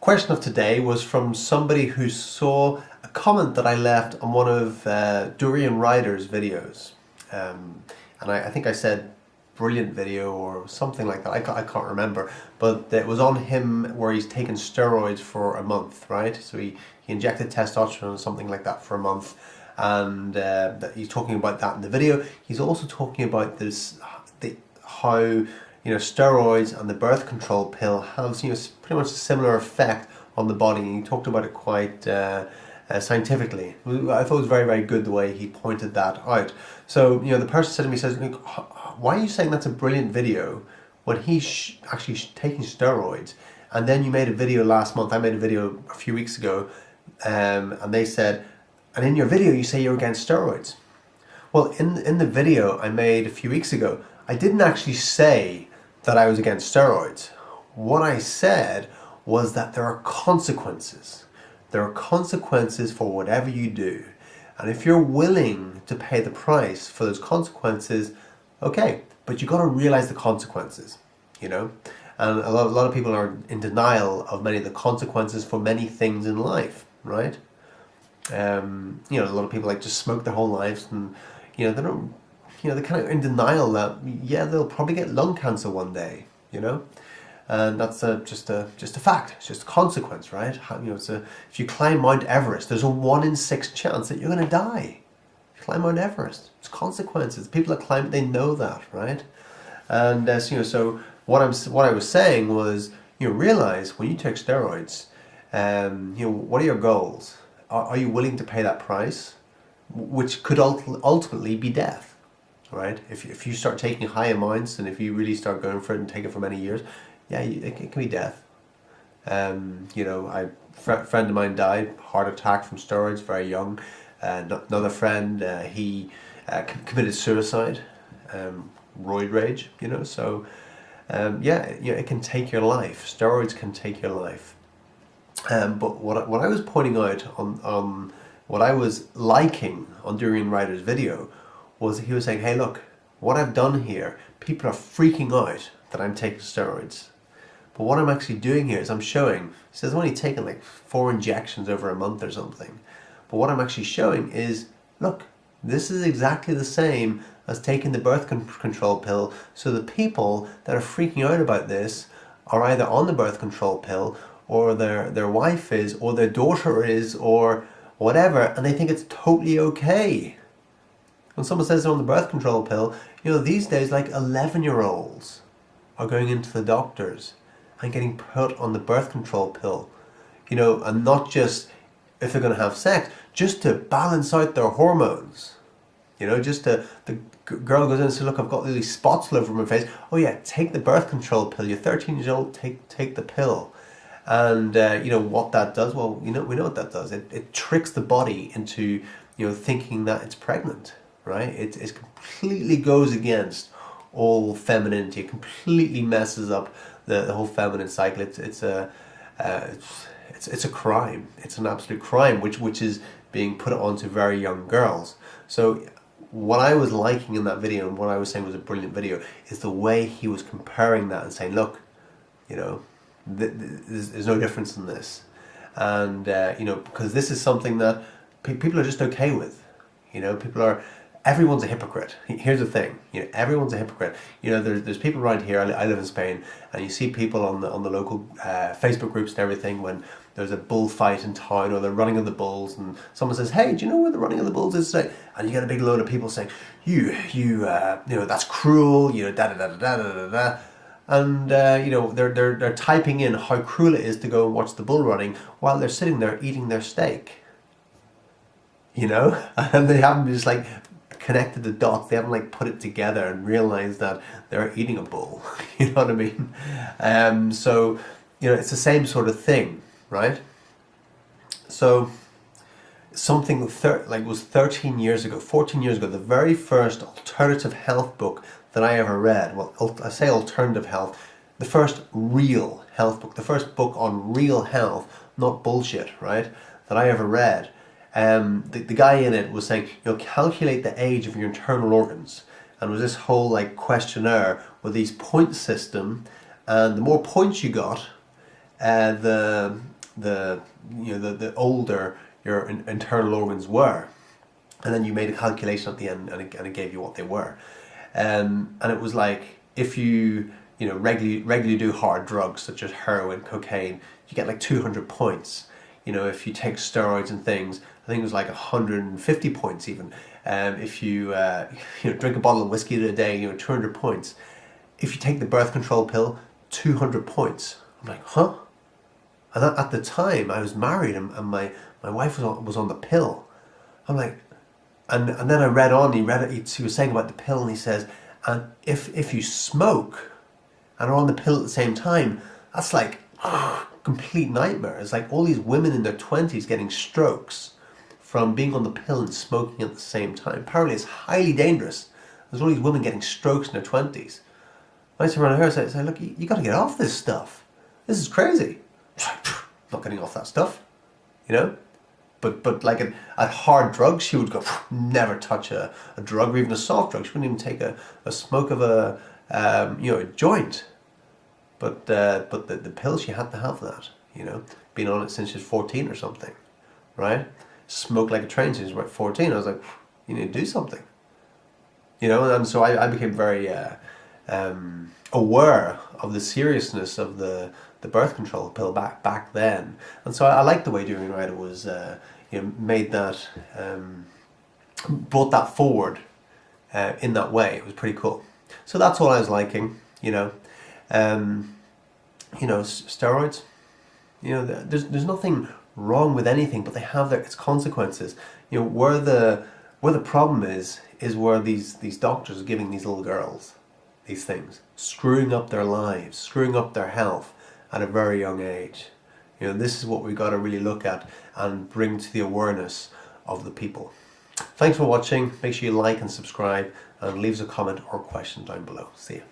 question of today was from somebody who saw a comment that I left on one of Durianrider's videos. And I think I said brilliant video or something like that. I can't remember. But it was on him where he's taken steroids for a month, right? So he injected testosterone or something like that for a month. And he's talking about that in the video. He's also talking about this, how steroids and the birth control pill have pretty much a similar effect on the body. And he talked about it quite scientifically. I thought it was very, very good the way he pointed that out. So the person said to me, says, why are you saying that's a brilliant video when he's actually taking steroids? And then you made a video last month. I made a video a few weeks ago, and they said, and in your video you say you're against steroids. Well, in the video I made a few weeks ago, I didn't actually say that I was against steroids. What I said was that there are consequences. There are consequences for whatever you do. And if you're willing to pay the price for those consequences, okay, but you got to realize the consequences, And a lot of people are in denial of many of the consequences for many things in life, right? A lot of people just smoke their whole lives, and they don't, they're kind of in denial that they'll probably get lung cancer one day, and that's just a fact. It's just a consequence, right? If you climb Mount Everest, there's a 1 in 6 chance that you're going to die. If you climb Mount Everest, it's consequences. People that climb it, they know that, right? And so what I was saying was, realize when you take steroids, what are your goals? Are you willing to pay that price, which could ultimately be death, right? If you start taking high amounts, and if you really start going for it and take it for many years, it can be death. A friend of mine died, heart attack from steroids, very young. Another friend, he committed suicide, roid rage, So it can take your life. Steroids can take your life. But what I was pointing out on what I was liking on Durianrider's video was he was saying, hey, look, what I've done here, people are freaking out that I'm taking steroids. But what I'm actually doing here is I'm showing, he says I've only taken 4 injections over a month or something. But what I'm actually showing is, look, this is exactly the same as taking the birth control pill. So the people that are freaking out about this are either on the birth control pill, or their wife is, or their daughter is, or whatever, and they think it's totally okay. When someone says they're on the birth control pill, these days 11-year-olds are going into the doctors and getting put on the birth control pill, and not just if they're going to have sex, just to balance out their hormones. The girl goes in and says, look, I've got these spots all over my face. Oh yeah, take the birth control pill. You're 13 years old, take the pill. And what that does, well, we know what that does. It tricks the body into thinking that it's pregnant, right? It completely goes against all femininity. It completely messes up the whole feminine cycle. It's a crime. It's an absolute crime, which is being put onto very young girls. So what I was liking in that video, and what I was saying was a brilliant video, is the way he was comparing that and saying, look, there's no difference in this, and because this is something that people are just okay with. Everyone's a hypocrite. Here's the thing, everyone's a hypocrite. There's people around here. I live in Spain, and you see people on the local Facebook groups and everything when there's a bullfight in town, or they're running of the bulls, and someone says, hey, do you know where the running of the bulls is today? And you get a big load of people saying, that's cruel, da da da da da da da. And they're typing in how cruel it is to go and watch the bull running while they're sitting there eating their steak. And they haven't just connected the dots. They haven't put it together and realized that they're eating a bull. You know what I mean? So it's the same sort of thing, right? So something was 13 years ago, 14 years ago, the very first alternative health book that I ever read. Well, I say alternative health, the first real health book, the first book on real health, not bullshit, right, that I ever read. The guy in it was saying, calculate the age of your internal organs. And it was this whole questionnaire with these point system, and the more points you got, the the the older your internal organs were, and then you made a calculation at the end, and it gave you what they were, and it was like, if you regularly do hard drugs such as heroin, cocaine, you get like 200 points. If you take steroids and things, I think it was like 150 points even. If you drink a bottle of whiskey a day, 200 points. If you take the birth control pill, 200 points. I'm like, huh? And at the time I was married, and my wife was on the pill. I'm like, and then I read on. He was saying about the pill, and he says, and if you smoke and are on the pill at the same time, that's like complete nightmare. It's like all these women in their 20s getting strokes from being on the pill and smoking at the same time. Apparently it's highly dangerous. There's all these women getting strokes in their 20s. I sit around her and say, look, you got to get off this stuff. This is crazy. Not getting off that stuff, But like at hard drugs, she would go, never touch a drug or even a soft drug. She wouldn't even take a smoke of a joint. But the pill, she had to have that, Been on it since she was 14 or something, right? Smoked like a train since she was 14. I was like, you need to do something, And so I became very aware of the seriousness of the birth control pill back then. And so I liked the way Durianrider was, made that, brought that forward in that way. It was pretty cool. So that's all I was liking, steroids, there's nothing wrong with anything, but they have its consequences. Where the problem is where these doctors are giving these little girls these things, screwing up their lives, screwing up their health at a very young age. This is what we've got to really look at and bring to the awareness of the people. Thanks for watching. Make sure you like and subscribe, and leave us a comment or question down below. See you.